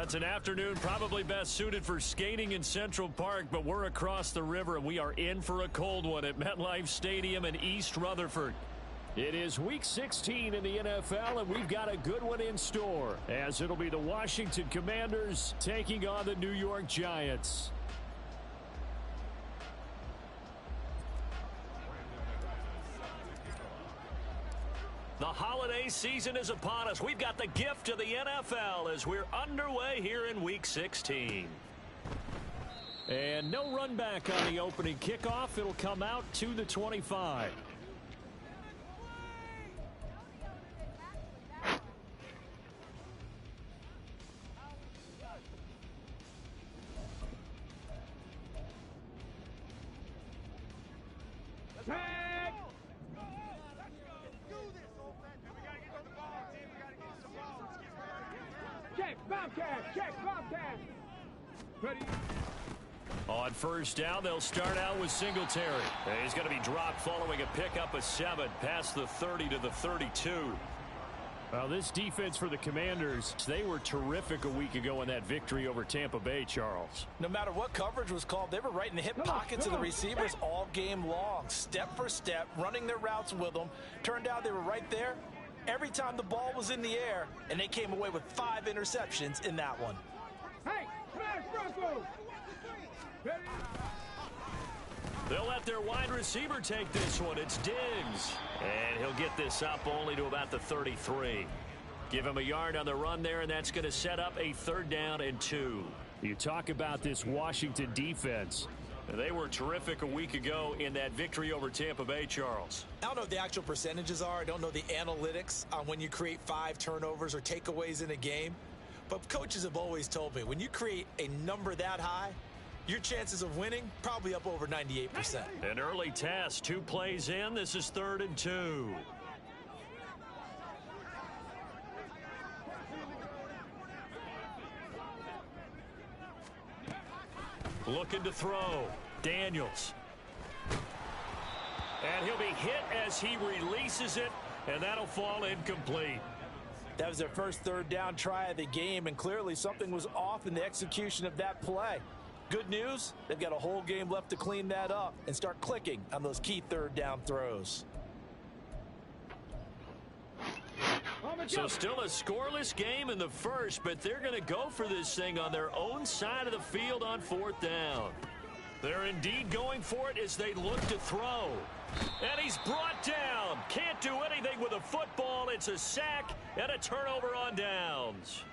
It's an afternoon probably best suited for skating in Central Park, but we're across the river and we are in for a cold one at MetLife Stadium in East Rutherford. It is Week 16 in the NFL, and we've got a good one in store, as it'll be the Washington Commanders taking on the New York Giants. The holiday season is upon us. We've got the gift of the NFL as we're underway here in Week 16. And no run back on the opening kickoff. It'll come out to the 25. On first down, they'll start out with Singletary. He's going to be dropped following a pickup of 7 past the 30 to the 32. Well, this defense for the Commanders, they were terrific a week ago in that victory over Tampa Bay, Charles. No matter what coverage was called, they were right in the hip pockets of the receivers all game long, step for step, running their routes with them. Turned out they were right there every time the ball was in the air, and they came away with 5 interceptions in that one. Hey, smash Broncos! They'll let their wide receiver take this one. It's Diggs. And he'll get this up only to about the 33. Give him a yard on the run there, and that's going to set up a 3rd down and 2. You talk about this Washington defense. They were terrific a week ago in that victory over Tampa Bay, Charles. I don't know what the actual percentages are. I don't know the analytics on when you create 5 turnovers or takeaways in a game. But coaches have always told me when you create a number that high, your chances of winning probably up over 98%. An early test, 2 plays in. This is 3rd and 2. Looking to throw. Daniels. And he'll be hit as he releases it, and that'll fall incomplete. That was their first 3rd down try of the game, and clearly something was off in the execution of that play. Good news, they've got a whole game left to clean that up and start clicking on those key 3rd down throws. So still a scoreless game in the first, but they're going to go for this thing on their own side of the field on 4th down. They're indeed going for it as they look to throw. And he's brought down. Can't do anything with a football. It's a sack and a turnover on downs.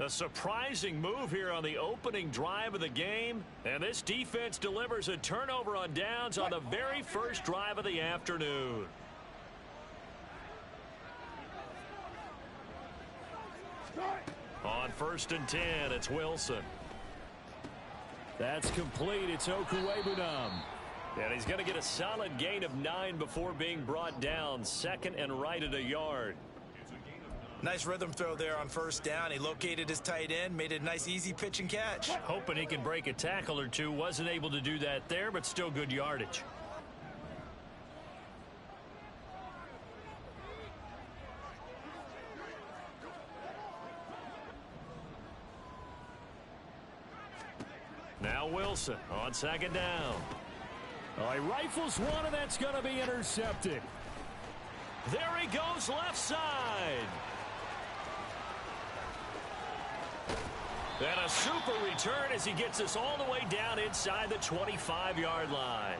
A surprising move here on the opening drive of the game. And this defense delivers a turnover on downs on the very first drive of the afternoon. On 1st and 10, it's Wilson. That's complete. It's Okuwebunam. And he's going to get a solid gain of 9 before being brought down. 2nd and right at a yard. Nice rhythm throw there on 1st down. He located his tight end, made it a nice easy pitch and catch. Hoping he can break a tackle or 2. Wasn't able to do that there, but still good yardage. Now Wilson on 2nd down. Oh, he rifles one, and that's going to be intercepted. There he goes left side. And a super return as he gets us all the way down inside the 25-yard line.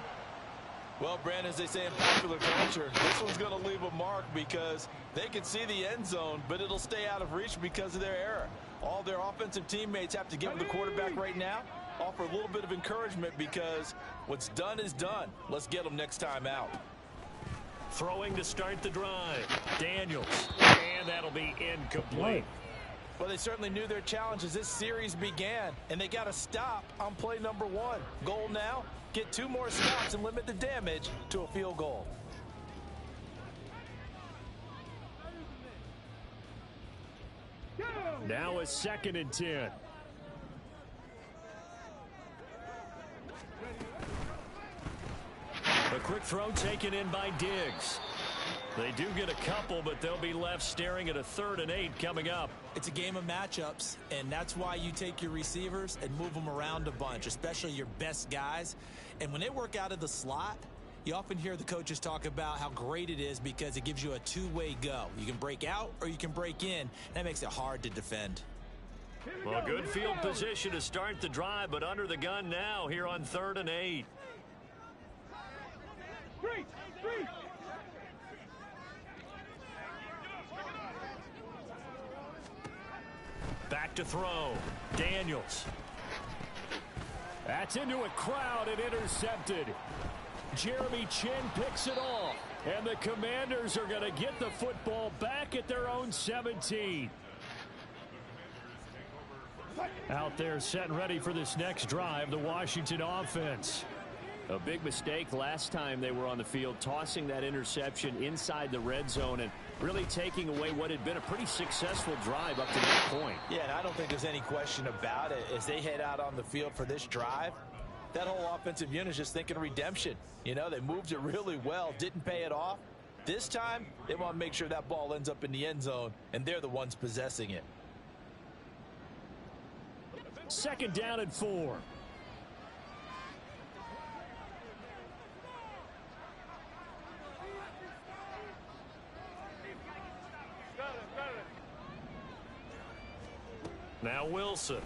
Well, Brandon, as they say in popular culture, this one's going to leave a mark because they can see the end zone, but it'll stay out of reach because of their error. All their offensive teammates have to give the quarterback right now, offer a little bit of encouragement because what's done is done. Let's get them next time out. Throwing to start the drive. Daniels. And that'll be incomplete. Well, they certainly knew their challenge as this series began, and they got to stop on play number 1. Goal now, get 2 more stops and limit the damage to a field goal. Now a 2nd and 10. A quick throw taken in by Diggs. They do get a couple, but they'll be left staring at a 3rd and 8 coming up. It's a game of matchups, and that's why you take your receivers and move them around a bunch, especially your best guys. And when they work out of the slot, you often hear the coaches talk about how great it is because it gives you a two-way go. You can break out or you can break in. That makes it hard to defend. Well, good field position to start the drive, but under the gun now here on 3rd and 8. Three. Back to throw. Daniels. That's into a crowd and intercepted. Jeremy Chin picks it off. And the Commanders are going to get the football back at their own 17. Out there set and ready for this next drive, the Washington offense. A big mistake last time they were on the field, tossing that interception inside the red zone and really taking away what had been a pretty successful drive up to that point. Yeah, and I don't think there's any question about it. As they head out on the field for this drive, that whole offensive unit is just thinking redemption. You know, they moved it really well, didn't pay it off. This time, they want to make sure that ball ends up in the end zone, and they're the ones possessing it. 2nd down and 4. Now Wilson.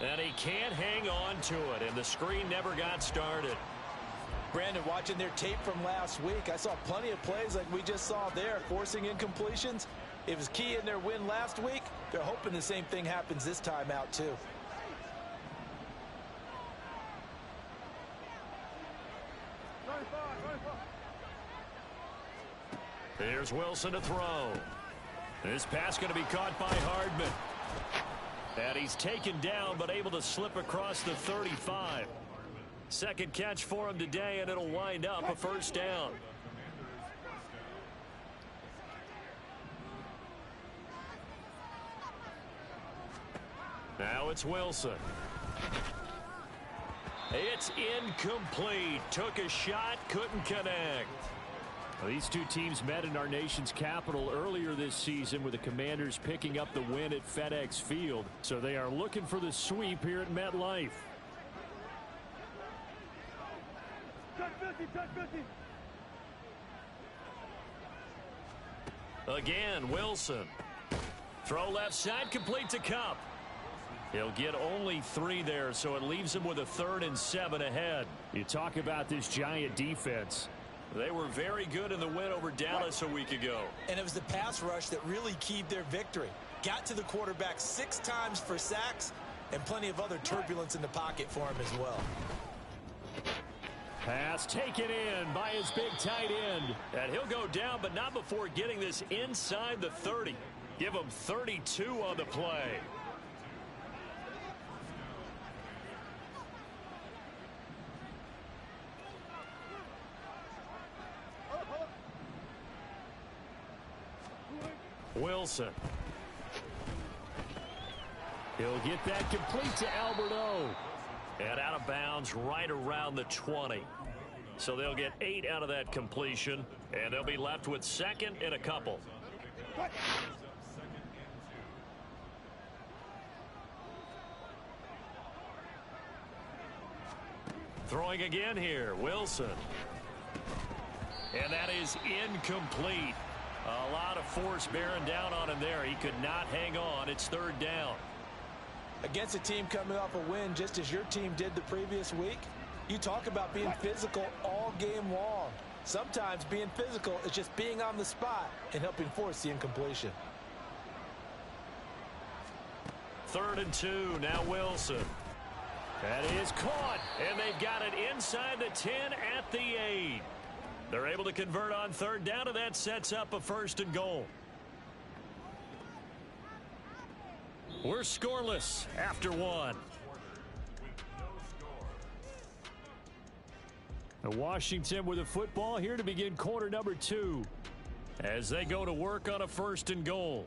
And he can't hang on to it, and the screen never got started. Brandon, watching their tape from last week, I saw plenty of plays like we just saw there, forcing incompletions. It was key in their win last week. They're hoping the same thing happens this time out, too. Here's Wilson to throw. This pass going to be caught by Hardman. And he's taken down, but able to slip across the 35. 2nd catch for him today, and it'll wind up a 1st down. Now it's Wilson. It's incomplete. Took a shot, couldn't connect. Well, these two teams met in our nation's capital earlier this season with the Commanders picking up the win at FedEx Field. So they are looking for the sweep here at MetLife. Touch 50. Again, Wilson. Throw left side, complete to Cup. He'll get only 3 there, so it leaves him with a 3rd and 7 ahead. You talk about this Giant defense. They were very good in the win over Dallas a week ago. And it was the pass rush that really keyed their victory. Got to the quarterback 6 times for sacks and plenty of other turbulence in the pocket for him as well. Pass taken in by his big tight end. And he'll go down, but not before getting this inside the 30. Give him 32 on the play. Wilson. He'll get that complete to Albert O. And out of bounds right around the 20. So they'll get 8 out of that completion, and they'll be left with 2nd and a couple. Throwing again here, Wilson. And that is incomplete. A lot of force bearing down on him there. He could not hang on. It's 3rd down. Against a team coming off a win just as your team did the previous week, you talk about being physical all game long. Sometimes being physical is just being on the spot and helping force the incompletion. 3rd and 2, now Wilson. That is caught, and they've got it inside the 10 at the 8. They're able to convert on 3rd down, and that sets up a 1st and goal. We're scoreless after 1. Washington with the football here to begin quarter number 2. As they go to work on a 1st and goal.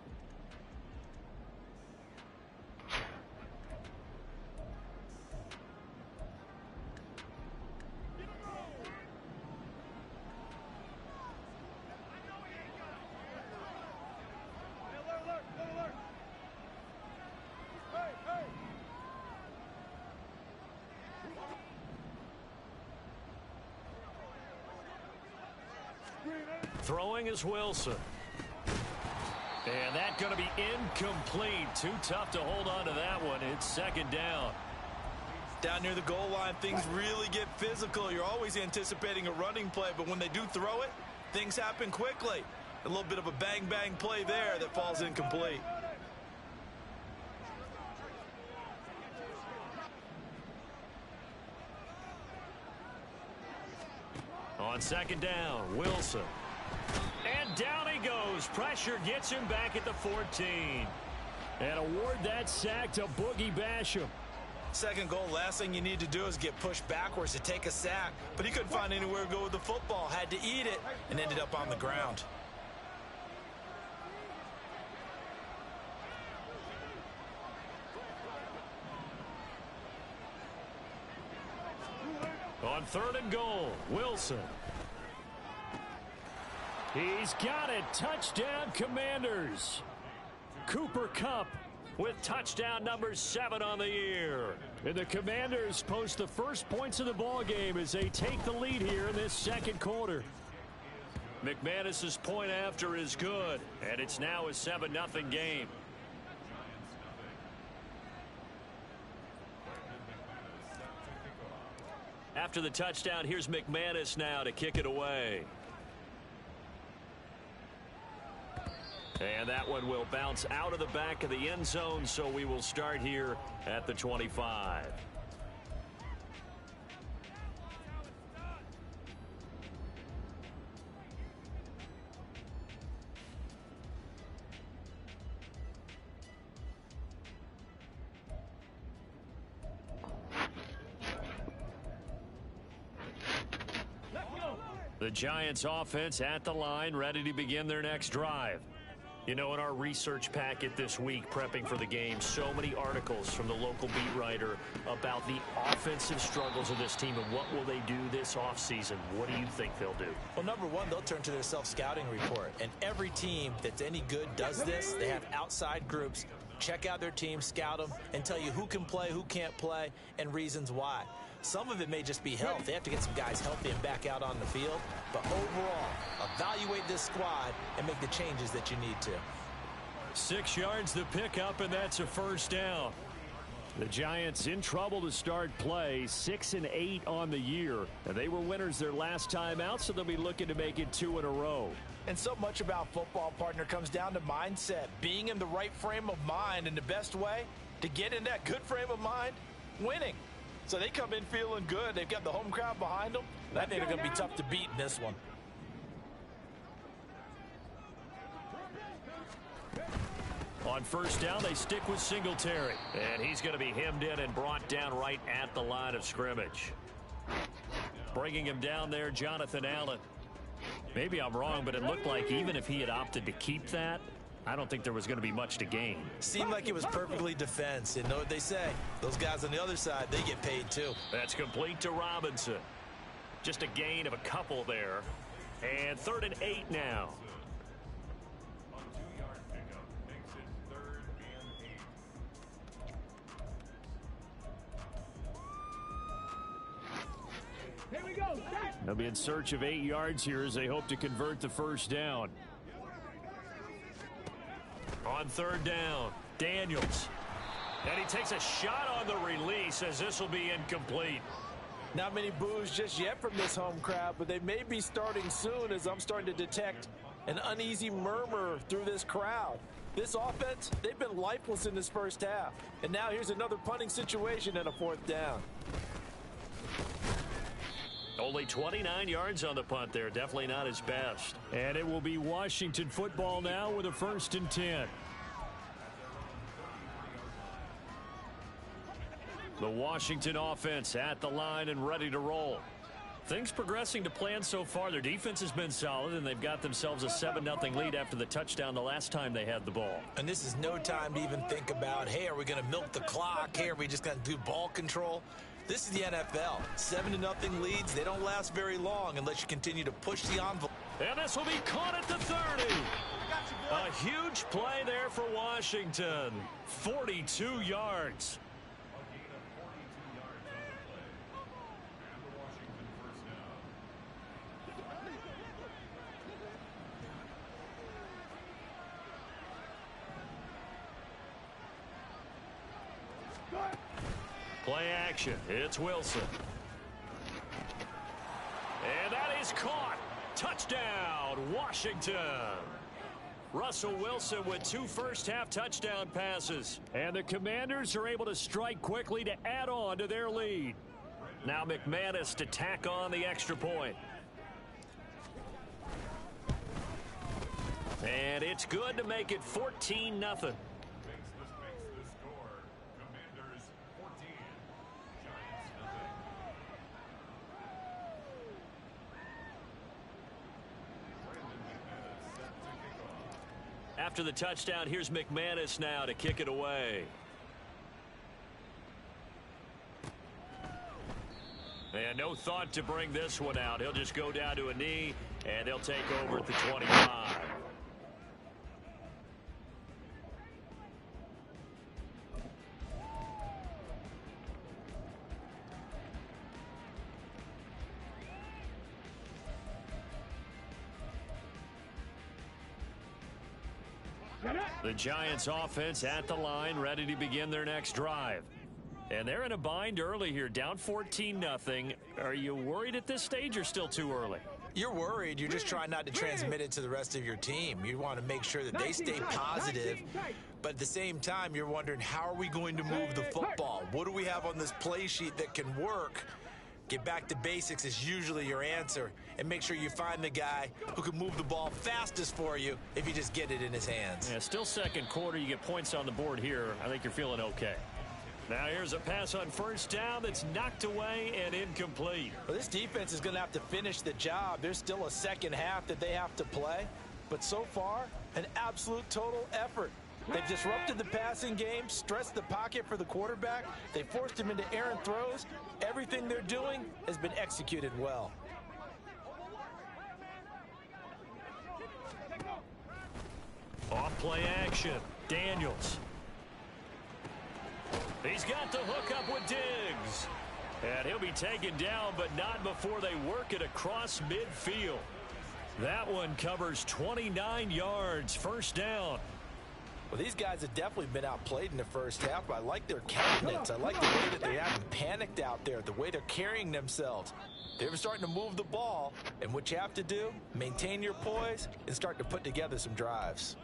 Throwing is Wilson. And that's going to be incomplete. Too tough to hold on to that one. It's second down. Down near the goal line, things really get physical. You're always anticipating a running play, but when they do throw it, things happen quickly. A little bit of a bang-bang play there that falls incomplete. On second down, Wilson. And down he goes. Pressure gets him back at the 14. And award that sack to Boogie Basham. Second goal, last thing you need to do is get pushed backwards to take a sack. But he couldn't find anywhere to go with the football. Had to eat it and ended up on the ground. On third and goal, Wilson. He's got it. Touchdown, Commanders. Cooper Kupp with touchdown number 7 on the year. And the Commanders post the first points of the ball game as they take the lead here in this second quarter. McManus's point after is good, and it's now a 7-0 game. After the touchdown, here's McManus now to kick it away. And that one will bounce out of the back of the end zone, so we will start here at the 25. The Giants offense at the line, ready to begin their next drive. You know, in our research packet this week, prepping for the game, so many articles from the local beat writer about the offensive struggles of this team and what will they do this offseason. What do you think they'll do? Well, number one, they'll turn to their self-scouting report. And every team that's any good does this. They have outside groups. Check out their team, scout them, and tell you who can play, who can't play, and reasons why. Some of it may just be health. They have to get some guys healthy and back out on the field. But overall, evaluate this squad and make the changes that you need to. 6 yards to pick up, and that's a first down. The Giants in trouble to start play, 6-8 on the year. And they were winners their last time out, so they'll be looking to make it 2 in a row. And so much about football, partner, comes down to mindset. Being in the right frame of mind, and the best way to get in that good frame of mind, winning. So they come in feeling good. They've got the home crowd behind them. I think they're going to be tough to beat in this one. On first down, they stick with Singletary. And he's going to be hemmed in and brought down right at the line of scrimmage. Bringing him down there, Jonathan Allen. Maybe I'm wrong, but it looked like even if he had opted to keep that, I don't think there was going to be much to gain. Seemed like it was perfectly defense. And know what they say? Those guys on the other side, they get paid too. That's complete to Robinson. Just a gain of a couple there. And 3rd and 8 now. Here we go. They'll be in search of 8 yards here as they hope to convert the first down. On 3rd down, Daniels. And he takes a shot on the release as this will be incomplete. Not many boos just yet from this home crowd, but they may be starting soon as I'm starting to detect an uneasy murmur through this crowd. This offense, they've been lifeless in this first half. And now here's another punting situation and a 4th down. Only 29 yards on the punt there. Definitely not his best. And it will be Washington football now with a 1st and 10. The Washington offense at the line and ready to roll. Things progressing to plan so far. Their defense has been solid, and they've got themselves a 7-0 lead after the touchdown the last time they had the ball. And this is no time to even think about, hey, are we going to milk the clock? Hey, are we just going to do ball control? This is the NFL. 7-0 leads. They don't last very long unless you continue to push the envelope. And this will be caught at the 30. A huge play there for Washington. 42 yards. Play action. It's Wilson. And that is caught. Touchdown, Washington. Russell Wilson with 2 first-half touchdown passes. And the Commanders are able to strike quickly to add on to their lead. Now McManus to tack on the extra point. And it's good to make it 14-0. After the touchdown, here's McManus now to kick it away. And no thought to bring this one out. He'll just go down to a knee, and they'll take over at the 25. The Giants offense at the line, ready to begin their next drive. And they're in a bind early here, down 14-0. Are you worried at this stage or still too early? You're worried. You're just trying not to transmit it to the rest of your team. You want to make sure that they stay positive. But at the same time, you're wondering, how are we going to move the football? What do we have on this play sheet that can work? Get back to basics is usually your answer. And make sure you find the guy who can move the ball fastest for you if you just get it in his hands. Yeah, still second quarter. You get points on the board here. I think you're feeling okay. Now here's a pass on first down that's knocked away and incomplete. Well, this defense is going to have to finish the job. There's still a second half that they have to play. But so far, an absolute total effort. They've disrupted the passing game, stressed the pocket for the quarterback. They forced him into errant throws. Everything they're doing has been executed well. Off play action. Daniels. He's got the hook up with Diggs. And he'll be taken down, but not before they work it across midfield. That one covers 29 yards. First down. Well, these guys have definitely been outplayed in the first half, but I like their countenance. I like the way that they haven't panicked out there, the way they're carrying themselves. They're starting to move the ball, and what you have to do, maintain your poise and start to put together some drives.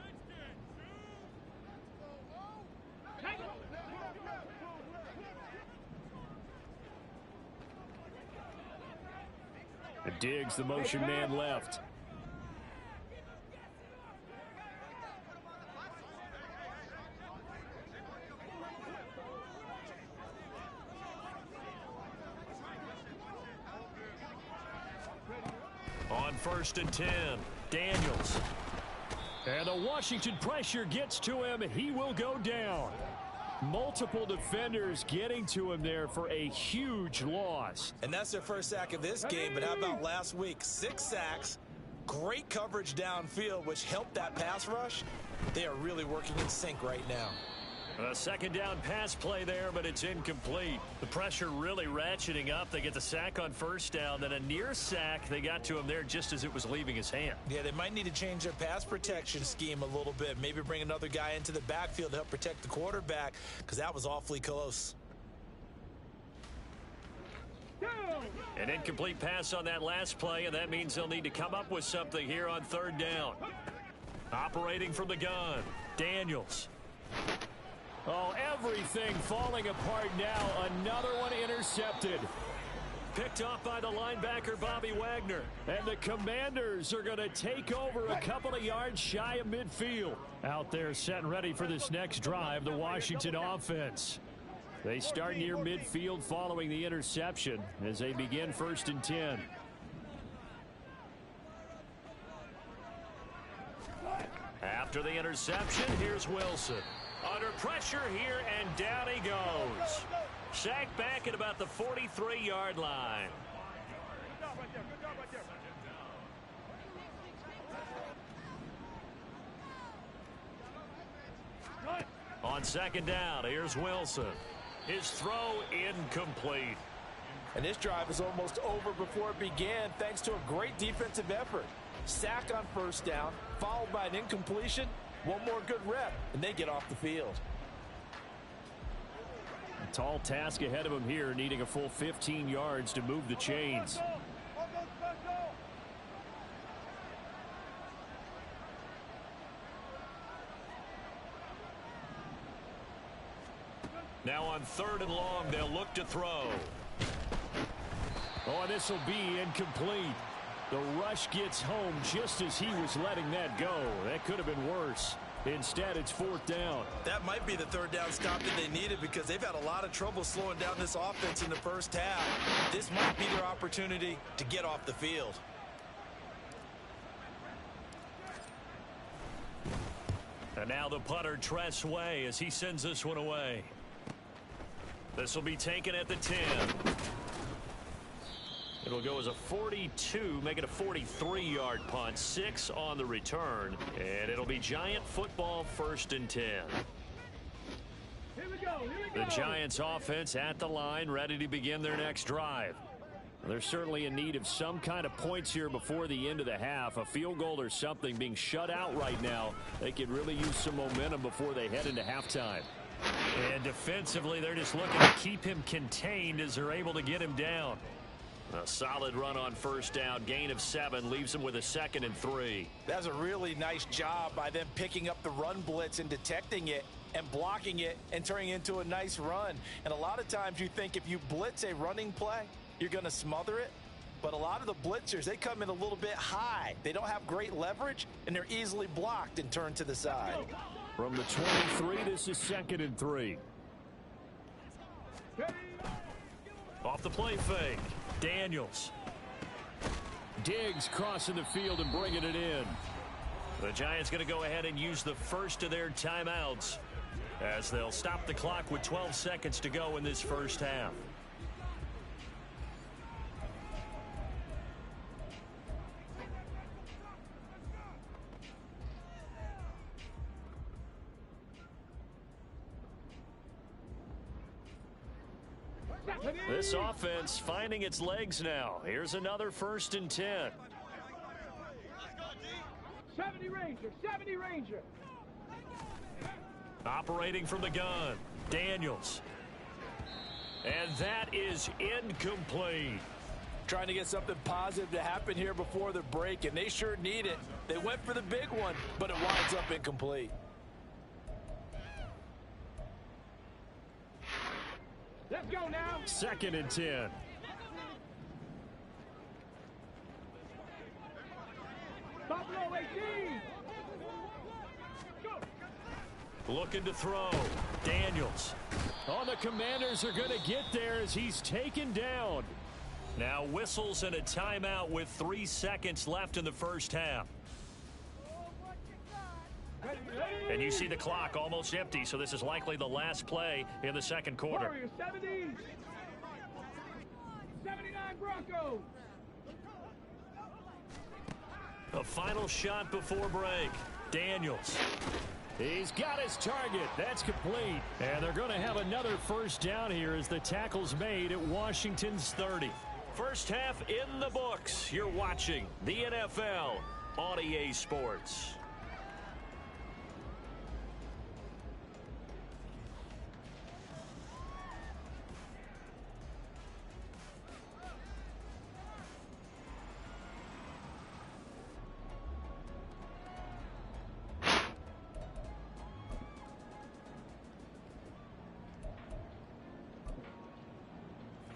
Diggs, the motion man left. On 1st and 10, Daniels. And the Washington pressure gets to him. He will go down. Multiple defenders getting to him there for a huge loss. And that's their first sack of this game, but how about last week? 6 sacks, great coverage downfield, which helped that pass rush. They are really working in sync right now. A second down pass play there, but it's incomplete. The pressure really ratcheting up. They get the sack on first down, then a near sack. They got to him there just as it was leaving his hand. Yeah, they might need to change their pass protection scheme a little bit. Maybe bring another guy into the backfield to help protect the quarterback, because that was awfully close. An incomplete pass on that last play, and that means they'll need to come up with something here on 3rd down. Operating from the gun, Daniels. Oh, everything falling apart now. Another one intercepted. Picked off by the linebacker, Bobby Wagner. And the Commanders are going to take over a couple of yards shy of midfield. Out there set and ready for this next drive, the Washington offense. They start near midfield following the interception as they begin 1st and 10. After the interception, here's Wilson. Under pressure here, and down he goes. Sacked back at about the 43-yard line. On 2nd down, here's Wilson. His throw incomplete. And this drive is almost over before it began, thanks to a great defensive effort. Sack on 1st down, followed by an incompletion. One more good rep, and they get off the field. Tall task ahead of him here, needing a full 15 yards to move the chains. Now on 3rd and long, they'll look to throw. Oh, this will be incomplete. The rush gets home just as he was letting that go. That could have been worse. Instead, it's 4th down. That might be the 3rd down stop that they needed because they've had a lot of trouble slowing down this offense in the first half. This might be their opportunity to get off the field. And now the punter, Tress Way, as he sends this one away. This will be taken at the 10. It'll go as a 42, make it a 43-yard punt, 6 on the return, and it'll be Giant football 1st and 10. Here we go. The Giants offense at the line, ready to begin their next drive. They're certainly in need of some kind of points here before the end of the half. A field goal or something. Being shut out right now, they could really use some momentum before they head into halftime. And defensively, they're just looking to keep him contained as they're able to get him down. A solid run on 1st down, gain of 7, leaves them with a 2nd and 3. That's a really nice job by them picking up the run blitz and detecting it and blocking it and turning it into a nice run. And a lot of times you think if you blitz a running play, you're going to smother it. But a lot of the blitzers, they come in a little bit high. They don't have great leverage, and they're easily blocked and turned to the side. From the 23, this is 2nd and 3. Off the play fake, Daniels. Diggs crossing the field and bringing it in. The Giants going to go ahead and use the first of their timeouts as they'll stop the clock with 12 seconds to go in this first half. This offense finding its legs now. Here's another 1st and 10. 70 Ranger, 70 Ranger. Operating from the gun, Daniels. And that is incomplete. Trying to get something positive to happen here before the break, and they sure need it. They went for the big one, but it winds up incomplete. Let's go now. 2nd and 10. Buffalo 18. Go. Looking to throw, Daniels. Oh, the Commanders are going to get there as he's taken down. Now whistles and a timeout with 3 seconds left in the first half. And you see the clock almost empty, so this is likely the last play in the second quarter. Warriors 70. 79 Broncos. The final shot before break, Daniels. He's got his target. That's complete. And they're going to have another 1st down here as the tackle's made at Washington's 30. First half in the books. You're watching the NFL on EA Sports.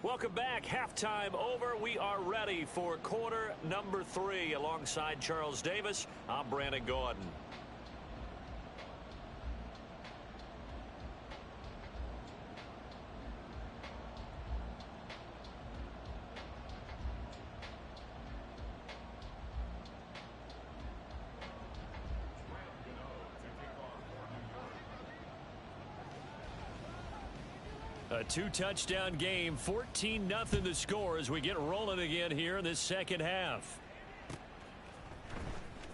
Welcome back. Halftime over. We are ready for quarter number 3. Alongside Charles Davis, I'm Brandon Gordon. A 2-touchdown game, 14-0 the score as we get rolling again here in this second half.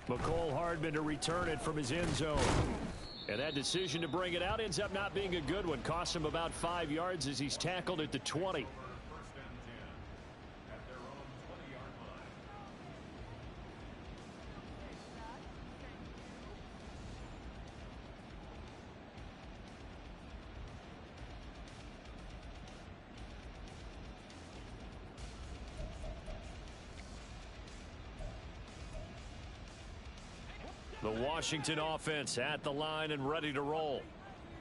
McCole Hardman to return it from his end zone. And that decision to bring it out ends up not being a good one. Costs him about 5 yards as he's tackled at the 20. The Washington offense at the line and ready to roll.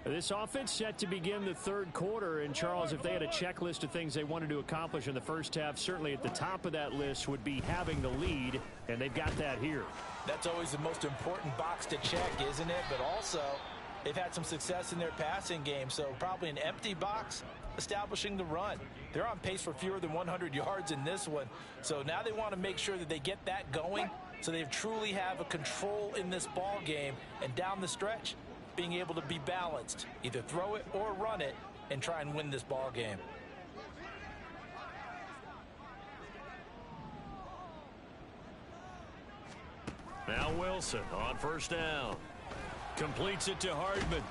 This offense set to begin the third quarter. And, Charles, if they had a checklist of things they wanted to accomplish in the first half, certainly at the top of that list would be having the lead, and they've got that here. That's always the most important box to check, isn't it? But also, they've had some success in their passing game, so probably an empty box establishing the run. They're on pace for fewer than 100 yards in this one, so now they want to make sure that they get that going so they truly have a control in this ball game, and down the stretch, being able to be balanced, either throw it or run it, and try and win this ball game. Now Wilson on first down. Completes it to Hardman.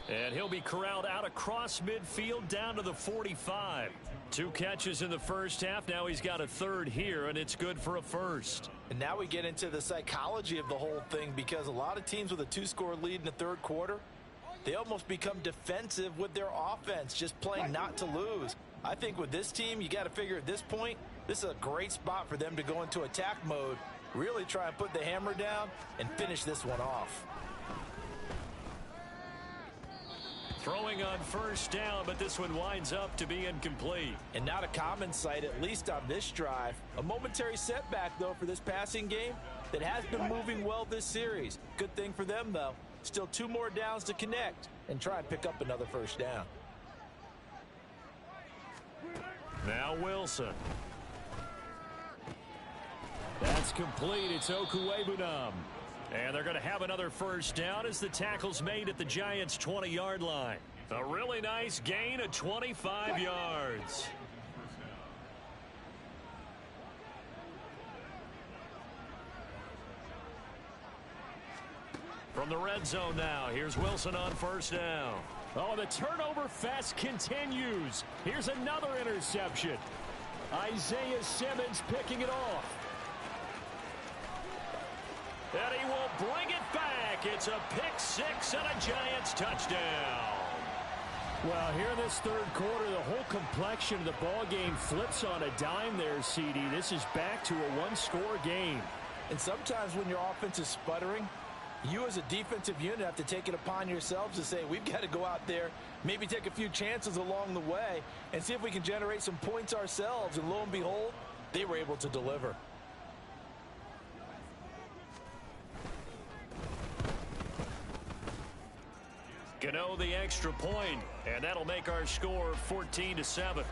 And he'll be corralled out across midfield down to the 45. 2 catches in the first half. Now he's got a third here, and it's good for a first. And now we get into the psychology of the whole thing, because a lot of teams with a 2-score lead in the third quarter, they almost become defensive with their offense, just playing not to lose. I think with this team, you got to figure at this point, this is a great spot for them to go into attack mode, really try and put the hammer down and finish this one off. Throwing on first down, but this one winds up to be incomplete. And not a common sight, at least on this drive. A momentary setback, though, for this passing game that has been moving well this series. Good thing for them, though. Still 2 more downs to connect and try and pick up another first down. Now Wilson. That's complete. It's Okuwebunam. And they're going to have another first down as the tackle's made at the Giants' 20-yard line. A really nice gain of 25 yards. From the red zone now, here's Wilson on first down. Oh, the turnover fest continues. Here's another interception. Isaiah Simmons picking it off. And he will bring it back. It's a pick 6 and a Giants touchdown. Well, here in this third quarter, the whole complexion of the ball game flips on a dime there, CD. This is back to a 1-score game. And sometimes when your offense is sputtering, you as a defensive unit have to take it upon yourselves to say, we've got to go out there, maybe take a few chances along the way, and see if we can generate some points ourselves. And lo and behold, they were able to deliver. Gano the extra point, and that'll make our score 14-7.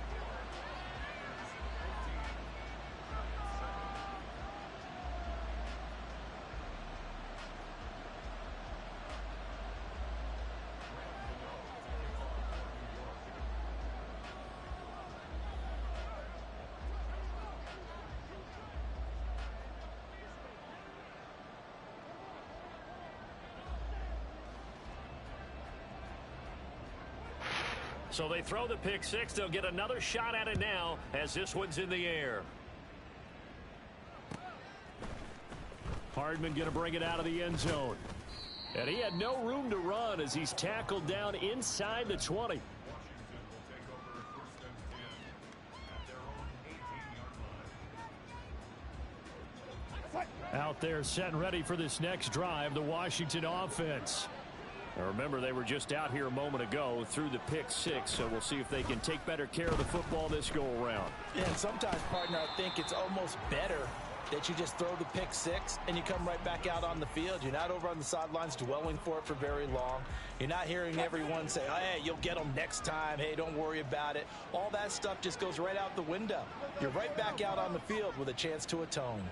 So they throw the pick 6. They'll get another shot at it now as this one's in the air. Hardman going to bring it out of the end zone. And he had no room to run as he's tackled down inside the 20. Out there set and ready for this next drive, the Washington offense. Now remember, they were just out here a moment ago through the pick 6, so we'll see if they can take better care of the football this go-around. Yeah, and sometimes, partner, I think it's almost better that you just throw the pick 6 and you come right back out on the field. You're not over on the sidelines dwelling for it for very long. You're not hearing everyone say, oh, hey, you'll get them next time. Hey, don't worry about it. All that stuff just goes right out the window. You're right back out on the field with a chance to atone.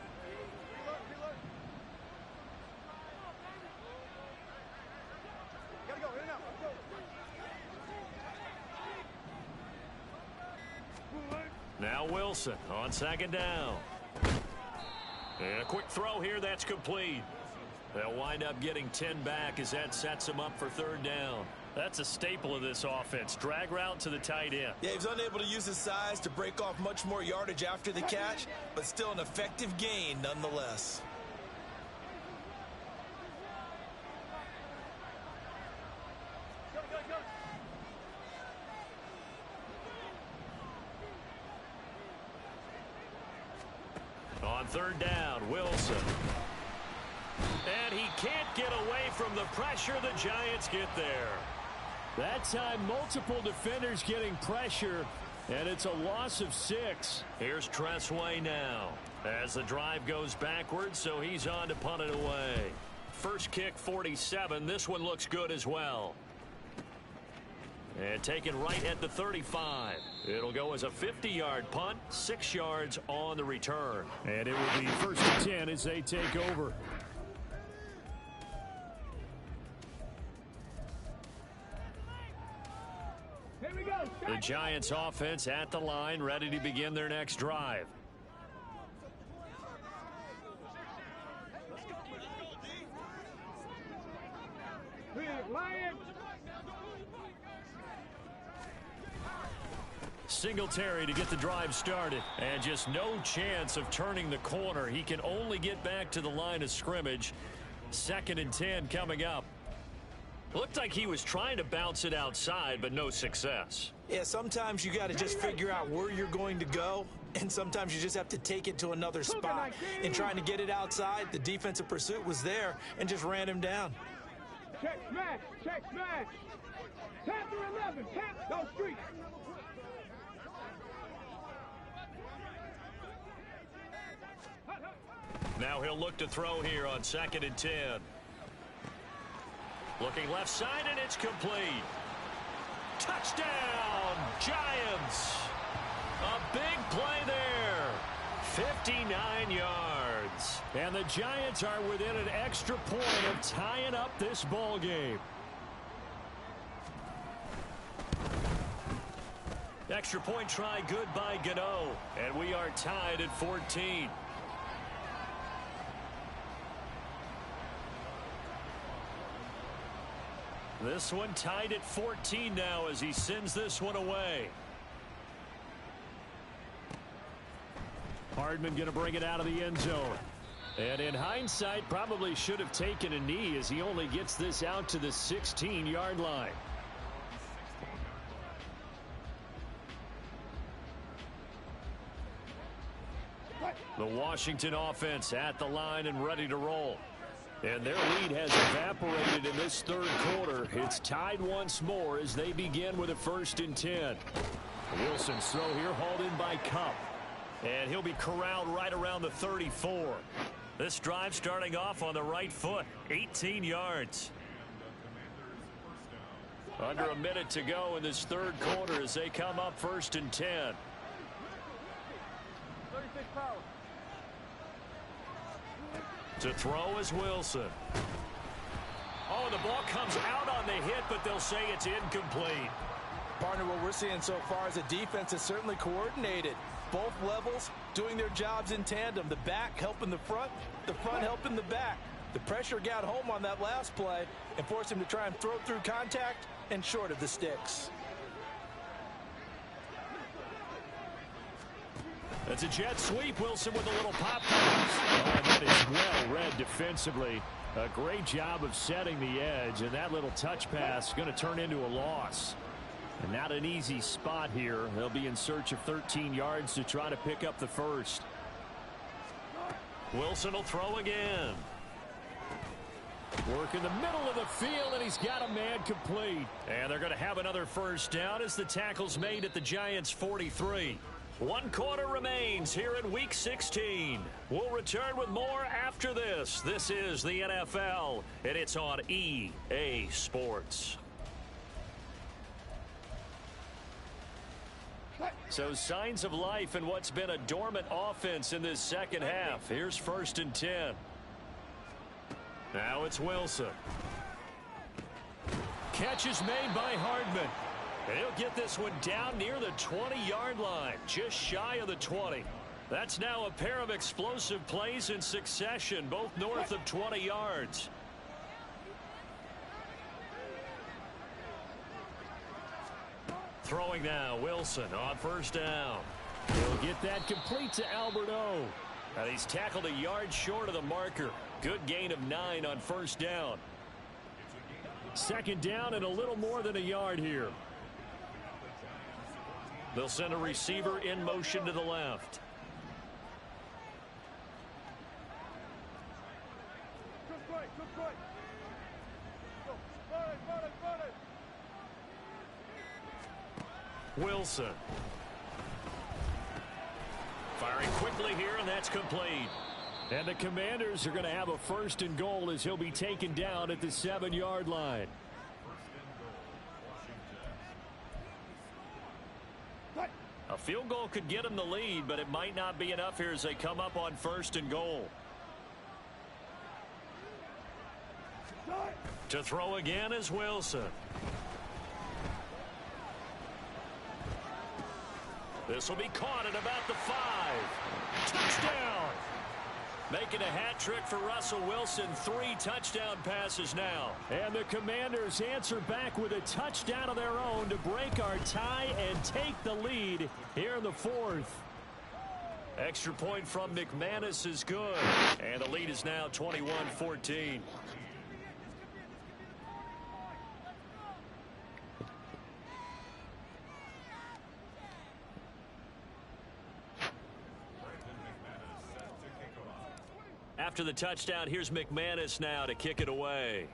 Now Wilson on second down. And a quick throw here, that's complete. They'll wind up getting 10 back as that sets them up for third down. That's a staple of this offense. Drag route to the tight end. Yeah, he was unable to use his size to break off much more yardage after the catch, but still an effective gain nonetheless. On third down, Wilson. And he can't get away from the pressure. The Giants get there. That time, multiple defenders getting pressure, and it's a loss of 6. Here's Tressway now as the drive goes backwards, so he's on to punt it away. First kick, 47. This one looks good as well. And taken right at the 35. It'll go as a 50-yard punt, 6 yards on the return. And it will be 1st and 10 as they take over. Here we go. The Giants offense at the line, ready to begin their next drive. Lions. Singletary to get the drive started. And just no chance of turning the corner. He can only get back to the line of scrimmage. 2nd and 10 coming up. Looked like he was trying to bounce it outside, but no success. Yeah, sometimes you got to just figure out where you're going to go, and sometimes you just have to take it to another spot. In trying to get it outside, the defensive pursuit was there and just ran him down. Check smash. Check smash. Tap to 11. Tap. Go street. Now he'll look to throw here on 2nd and 10. Looking left side, and it's complete. Touchdown, Giants. A big play there. 59 yards. And the Giants are within an extra point of tying up this ball game. Extra point try good by Gano. And we are tied at 14. This one tied at 14 now as he sends this one away. Hardman going to bring it out of the end zone. And in hindsight, probably should have taken a knee as he only gets this out to the 16-yard line. The Washington offense at the line and ready to roll. And their lead has evaporated in this 3rd quarter. It's tied once more as they begin with a 1st and 10. Wilson's throw here hauled in by Cup. And he'll be corralled right around the 34. This drive starting off on the right foot. 18 yards. Under a minute to go in this 3rd quarter as they come up 1st and 10. 36 power. To throw is Wilson. Oh, the ball comes out on the hit, but they'll say it's incomplete. Partner, what we're seeing so far is a defense is certainly coordinated. Both levels doing their jobs in tandem. The back helping the front helping the back. The pressure got home on that last play and forced him to try and throw through contact and short of the sticks. That's a jet sweep. Wilson with a little pop pass. Oh, that is well read defensively. A great job of setting the edge, and that little touch pass is going to turn into a loss. And not an easy spot here. They'll be in search of 13 yards to try to pick up the 1st. Wilson will throw again. Work in the middle of the field, and he's got a man complete. And they're going to have another 1st down as the tackle's made at the Giants' 43. 1 quarter remains here in Week 16. We'll return with more after this. This is the NFL, and it's on EA Sports. So signs of life in what's been a dormant offense in this 2nd half. Here's 1st and 10. Now it's Wilson. Catch is made by Hardman. And he'll get this one down near the 20-yard line, just shy of the 20. That's now a pair of explosive plays in succession, both north of 20 yards. Throwing now, Wilson on 1st down. He'll get that complete to Alberto. And he's tackled a yard short of the marker. Good gain of 9 on 1st down. 2nd down and a little more than a yard here. They'll send a receiver in motion to the left. Wilson. Firing quickly here, and that's complete. And the Commanders are going to have a 1st and goal as he'll be taken down at the 7-yard line. A field goal could get them the lead, but it might not be enough here as they come up on 1st and goal. To throw again is Wilson. This will be caught at about the 5. Touchdown! Making a hat trick for Russell Wilson. 3 touchdown passes now. And the Commanders answer back with a touchdown of their own to break our tie and take the lead here in the 4th. Extra point from McManus is good. And the lead is now 21-14. After the touchdown, here's McManus now to kick it away.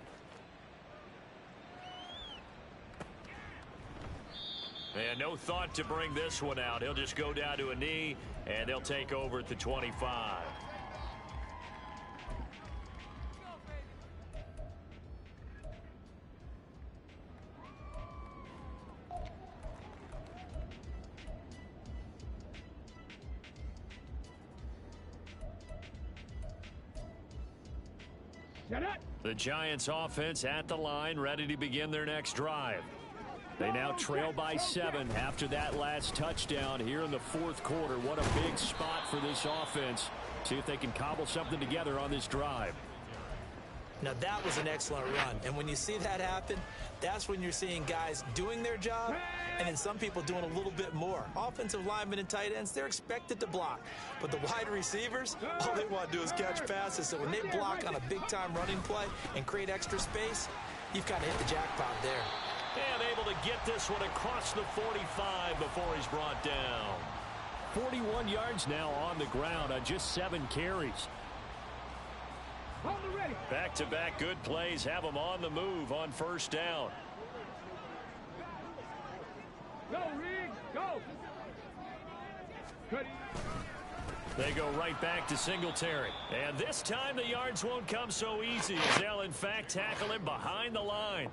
And no thought to bring this one out. He'll just go down to a knee, and they'll take over at the 25. The Giants offense at the line, ready to begin their next drive. They now trail by 7 after that last touchdown here in the 4th quarter. What a big spot for this offense. See if they can cobble something together on this drive. Now that was an excellent run, and when you see that happen, that's when you're seeing guys doing their job and then some people doing a little bit more. Offensive linemen and tight ends, they're expected to block, but the wide receivers, all they want to do is catch passes. So when they block on a big-time running play and create extra space, you've got to hit the jackpot there. And able to get this one across the 45 before he's brought down. 41 yards now on the ground on just 7 carries. Back-to-back good plays have them on the move on 1st down. Go, Riggs, go. They go right back to Singletary. And this time the yards won't come so easy as they'll in fact tackle him behind the line.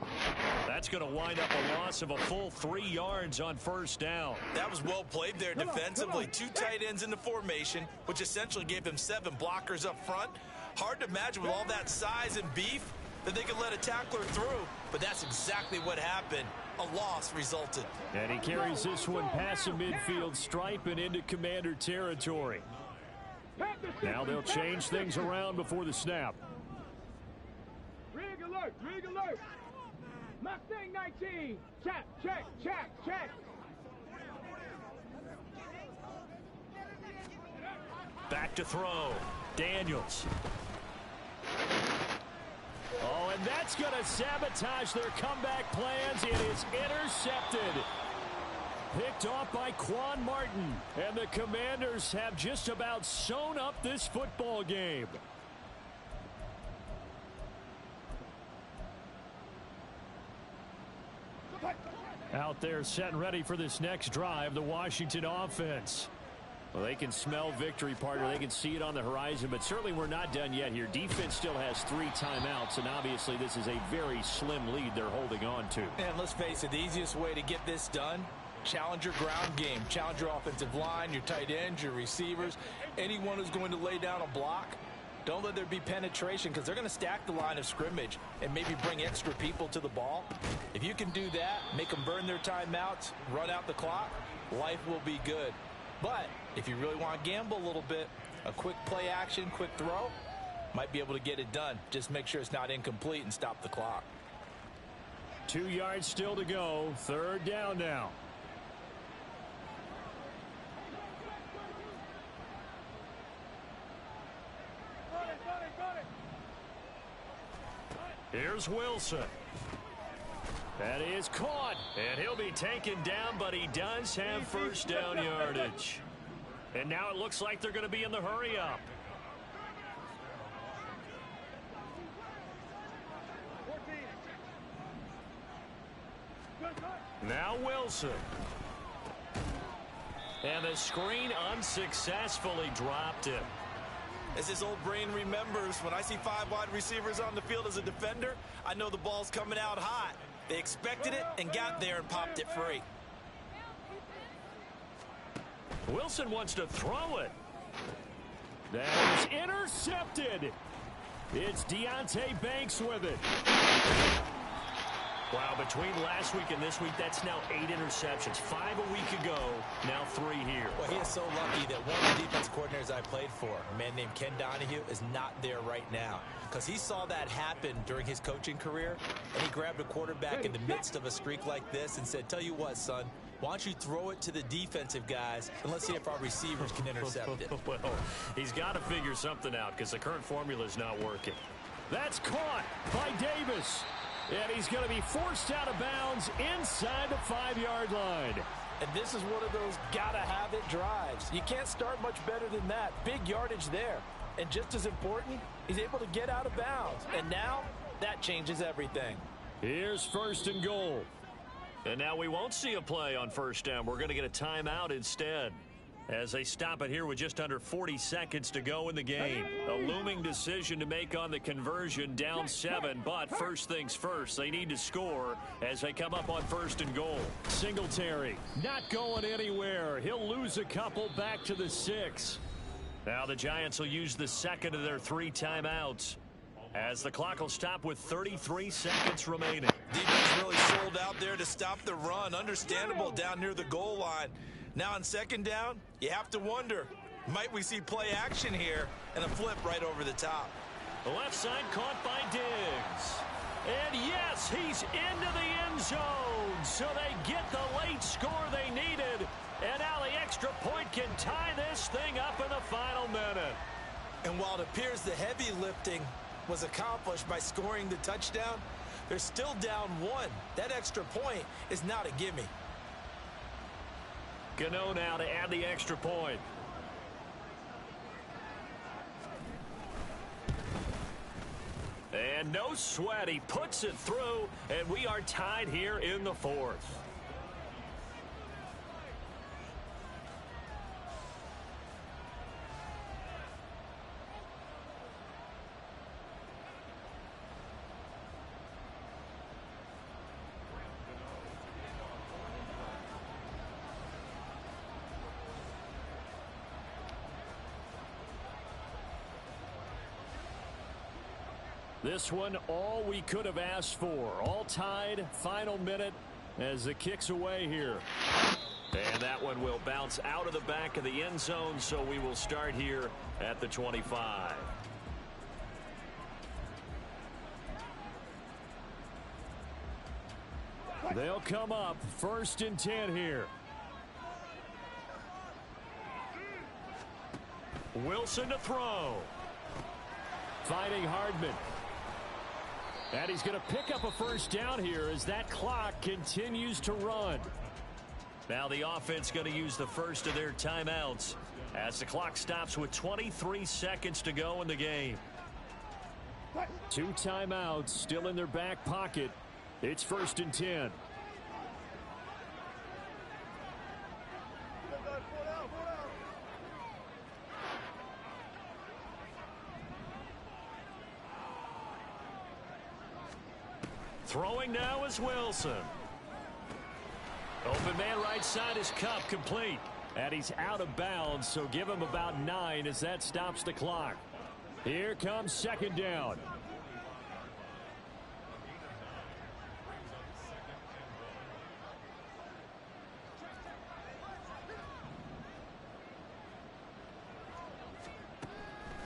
That's going to wind up a loss of a full 3 yards on 1st down. That was well played there defensively. 2 tight ends in the formation, which essentially gave them 7 blockers up front. Hard to imagine with all that size and beef that they could let a tackler through, but that's exactly what happened. A loss resulted. And he carries this one past the midfield stripe and into Commander territory. Now they'll change things around before the snap. Rig alert, rig alert. Mustang 19. Check, check, check, check. Back to throw. Daniels. Oh, and that's going to sabotage their comeback plans. It is intercepted. Picked off by Quan Martin. And the Commanders have just about sewn up this football game. Out there set and ready for this next drive, the Washington offense. Well, they can smell victory, partner. They can see it on the horizon, but certainly we're not done yet here. Defense still has 3 timeouts, and obviously this is a very slim lead they're holding on to. And let's face it, the easiest way to get this done, challenge your ground game. Challenge your offensive line, your tight ends, your receivers, anyone who's going to lay down a block. Don't let there be penetration because they're going to stack the line of scrimmage and maybe bring extra people to the ball. If you can do that, make them burn their timeouts, run out the clock, life will be good. But if you really want to gamble a little bit, a quick play action, quick throw, might be able to get it done. Just make sure it's not incomplete and stop the clock. 2 yards still to go. 3rd down now. Here's Wilson. That is caught, and he'll be taken down, but he does have 1st down yardage. And now it looks like they're going to be in the hurry-up. Now Wilson. And the screen unsuccessfully dropped him. As his old brain remembers, when I see 5 wide receivers on the field as a defender, I know the ball's coming out hot. They expected it and got there and popped it free. Wilson wants to throw it. That is intercepted. It's Deonte Banks with it. Wow, between last week and this week, that's now 8 interceptions. 5 a week ago, now 3 here. Well, he is so lucky that one of the defense coordinators I played for, a man named Ken Donahue, is not there right now. Because he saw that happen during his coaching career, and he grabbed a quarterback in the midst of a streak like this and said, tell you what, son, why don't you throw it to the defensive guys, and let's see if our receivers can intercept it. Well, he's got to figure something out because the current formula is not working. That's caught by Davis. And he's going to be forced out of bounds inside the 5-yard line. And this is one of those gotta-have-it drives. You can't start much better than that. Big yardage there. And just as important, he's able to get out of bounds. And now, that changes everything. Here's 1st and goal. And now we won't see a play on 1st down. We're going to get a timeout instead, as they stop it here with just under 40 seconds to go in the game. A looming decision to make on the conversion, down 7, but first things first, they need to score as they come up on 1st and goal. Singletary not going anywhere. He'll lose a couple back to the 6. Now the Giants will use the second of their 3 timeouts, as the clock will stop with 33 seconds remaining. Defense really sold out there to stop the run. Understandable down near the goal line. Now on 2nd down, you have to wonder, might we see play action here and a flip right over the top? The left side caught by Diggs. And yes, he's into the end zone. So they get the late score they needed. And now the extra point can tie this thing up in the final minute. And while it appears the heavy lifting was accomplished by scoring the touchdown, they're still down 1. That extra point is not a gimme. Gano now to add the extra point. And no sweat. He puts it through, and we are tied here in the 4th. This one, all we could have asked for. All tied, final minute as the kick's away here. And that one will bounce out of the back of the end zone, so we will start here at the 25. They'll come up 1st and 10 here. Wilson to throw. Finding Hardman. And he's going to pick up a 1st down here as that clock continues to run. Now the offense going to use the first of their timeouts as the clock stops with 23 seconds to go in the game. 2 timeouts still in their back pocket. It's 1st and 10. Throwing now is Wilson. Open man right side is Cup, complete. And he's out of bounds, so give him about 9 as that stops the clock. Here comes 2nd down.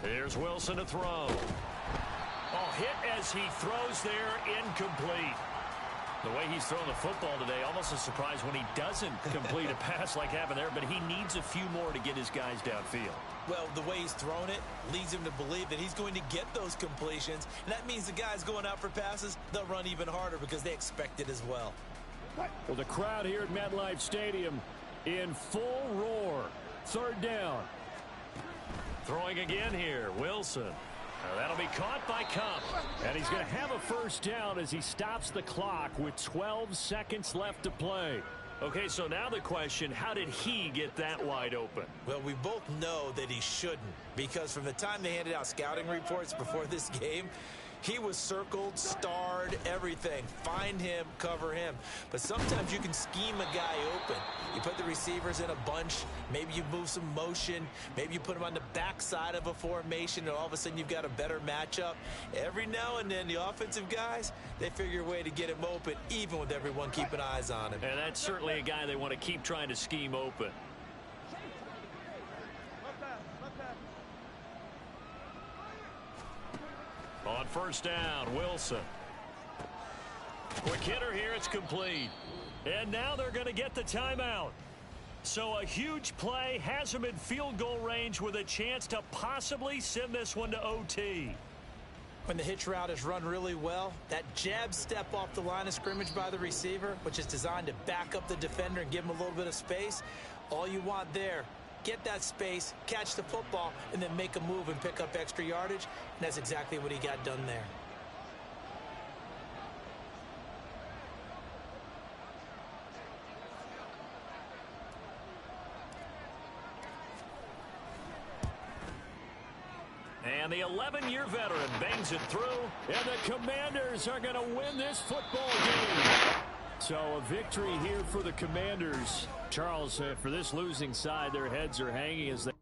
Here's Wilson to throw. Oh, hit as he throws there, incomplete. The way he's throwing the football today, almost a surprise when he doesn't complete a pass like happened there, but he needs a few more to get his guys downfield. Well, the way he's thrown it leads him to believe that he's going to get those completions, and that means the guys going out for passes, they'll run even harder because they expect it as well. Well, the crowd here at MetLife Stadium in full roar. 3rd down. Throwing again here, Wilson. That'll be caught by Cup. And he's going to have a first down as he stops the clock with 12 seconds left to play. Okay, so now the question, how did he get that wide open? Well, we both know that he shouldn't, because from the time they handed out scouting reports before this game, he was circled, starred, everything. Find him, cover him. But sometimes you can scheme a guy open. You put the receivers in a bunch. Maybe you move some motion. Maybe you put them on the backside of a formation, and all of a sudden you've got a better matchup. Every now and then, the offensive guys, they figure a way to get him open, even with everyone keeping eyes on him. And that's certainly a guy they want to keep trying to scheme open. On first down, Wilson. Quick hitter here, it's complete. And now they're going to get the timeout. So a huge play has them in field goal range with a chance to possibly send this one to OT. When the hitch route is run really well, that jab step off the line of scrimmage by the receiver, which is designed to back up the defender and give him a little bit of space, all you want there, get that space, catch the football, and then make a move and pick up extra yardage. And that's exactly what he got done there. And the 11-year veteran bangs it through. And the Commanders are going to win this football game. So a victory here for the Commanders. Charles, for this losing side, their heads are hanging as they